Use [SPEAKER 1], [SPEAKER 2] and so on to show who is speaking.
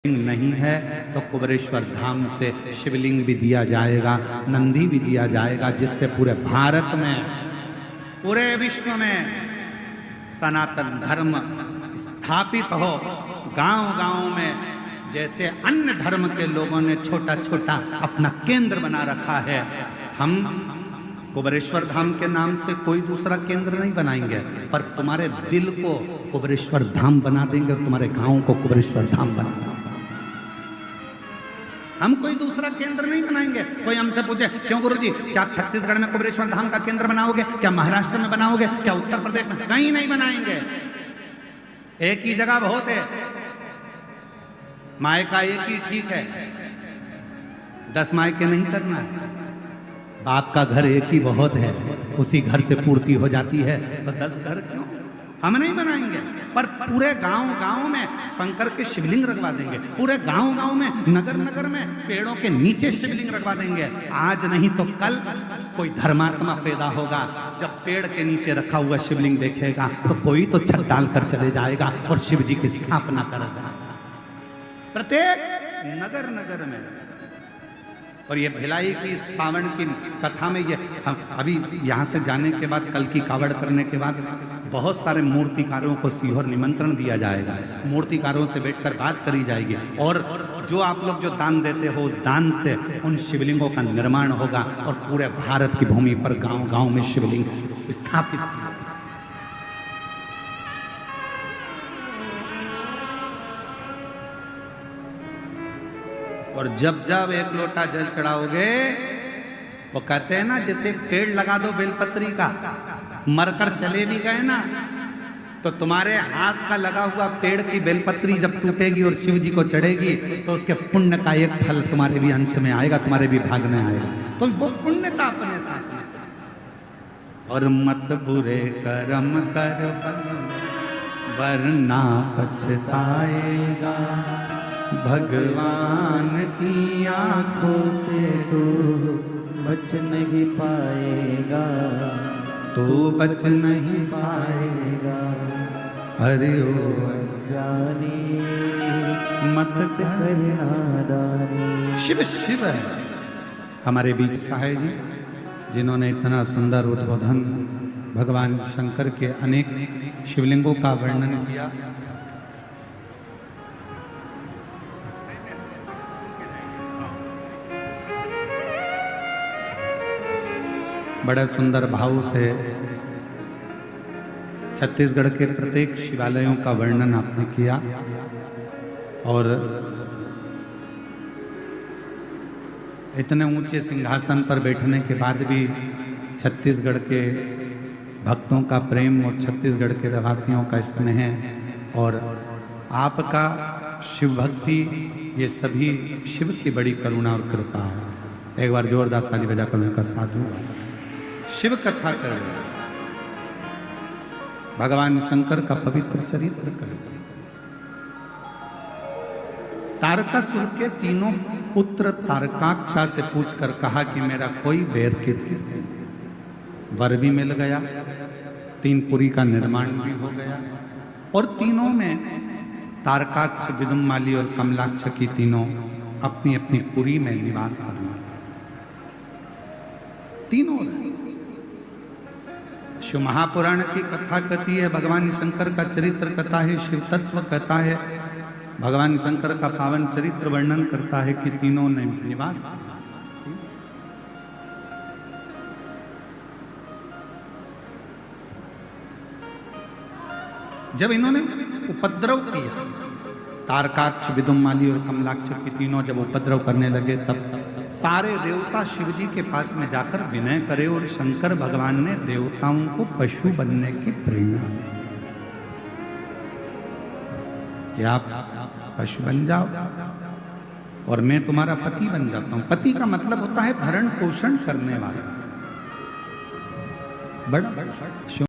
[SPEAKER 1] नहीं है तो कुबेरेश्वर धाम से शिवलिंग भी दिया जाएगा, नंदी भी दिया जाएगा, जिससे पूरे भारत में, पूरे विश्व में सनातन धर्म स्थापित हो। गांव-गांव में जैसे अन्य धर्म के लोगों ने छोटा छोटा अपना केंद्र बना रखा है, हम कुबेरेश्वर धाम के नाम से कोई दूसरा केंद्र नहीं बनाएंगे, पर तुम्हारे दिल को कुबेरेश्वर धाम बना देंगे और तुम्हारे गांव को कुबेरेश्वर धाम बना देंगे। हम कोई दूसरा केंद्र नहीं बनाएंगे। कोई हमसे पूछे क्यों गुरुजी, क्या आप छत्तीसगढ़ में कुबेरेश्वर धाम का केंद्र बनाओगे, क्या महाराष्ट्र में बनाओगे, क्या उत्तर प्रदेश में? कहीं नहीं बनाएंगे। एक ही जगह बहुत है, मायका एक ही ठीक है, 10 मायके नहीं करना है। बाप का घर एक ही बहुत है, उसी घर से पूर्ति हो जाती है, तो 10 घर क्यों? हम नहीं बनाएंगे, पर पूरे गांव-गांव में शंकर के शिवलिंग रखवा देंगे। पूरे गांव-गांव में, नगर-नगर में पेड़ों के नीचे शिवलिंग रखवा देंगे। आज नहीं तो कल कोई धर्मात्मा पैदा होगा, जब पेड़ के नीचे रखा हुआ शिवलिंग देखेगा तो कोई तो छत डालकर चले जाएगा और शिव जी की स्थापना करेगा प्रत्येक नगर-नगर में। और ये भिलाई की सावन की कथा में ये अभी यहाँ से जाने के बाद, कल की कावड़ करने के बाद बहुत सारे मूर्तिकारों को सीहोर निमंत्रण दिया जाएगा। मूर्तिकारों से बैठकर बात करी जाएगी और जो आप लोग जो दान देते हो, उस दान से उन शिवलिंगों का निर्माण होगा और पूरे भारत की भूमि पर गांव-गांव में शिवलिंग स्थापित किए। और जब जब एक लोटा जल चढ़ाओगे, वो कहते हैं ना, जैसे पेड़ लगा दो बेलपत्री का, मरकर चले भी गए ना, तो तुम्हारे हाथ का लगा हुआ पेड़ की बेलपत्री जब टूटेगी और शिव जी को चढ़ेगी तो उसके पुण्य का एक फल तुम्हारे भी अंश में आएगा, तुम्हारे भी भाग में आएगा। तो वो पुण्यता अपने साथ में। और मत बुरे कर्म कर वरना पछताएगा, भगवान की आंखों से तू बच नहीं पाएगा, तू बच नहीं पाएगा। अरे ओ अज्ञानी मत कर नादानी। शिव शिव है हमारे बीच साहे जी, जिन्होंने इतना सुंदर उद्बोधन भगवान शंकर के अनेक शिवलिंगों का वर्णन किया। बड़ा सुंदर भाव से छत्तीसगढ़ के प्रत्येक शिवालयों का वर्णन आपने किया। और इतने ऊंचे सिंहासन पर बैठने के बाद भी छत्तीसगढ़ के भक्तों का प्रेम और छत्तीसगढ़ के रहवासियों का स्नेह और आपका शिव भक्ति, ये सभी शिव की बड़ी करुणा और कृपा है। एक बार जोरदार ताली बजाकर उनका साधु शिव कथा कर, भगवान शंकर का पवित्र चरित्र कर। तारकासुर के तीनों पुत्र तारकाक्षा से पूछकर कहा कि मेरा कोई बैर किसी से। वर भी मिल गया, 3 पुरी का निर्माण भी हो गया और तीनों में तारकाक्ष, विदुम्माली और कमलाक्ष की तीनों अपनी अपनी पुरी में निवास करना, तीनों। शिव महापुराण की कथा कहती है, भगवान शंकर का चरित्र कथा है, शिव तत्व कहता है, भगवान शंकर का पावन चरित्र वर्णन करता है कि तीनों ने निवास। जब इन्होंने उपद्रव किया, तारकाक्ष, विदुम्माली और कमलाक्ष की तीनों जब उपद्रव करने लगे, तब सारे देवता शिव जी के पास में जाकर विनय करे और शंकर भगवान ने देवताओं को पशु बनने की प्रेरणा कि आप पशु बन जाओ और मैं तुम्हारा पति बन जाता हूं। पति का मतलब होता है भरण पोषण करने वाला। बड़ा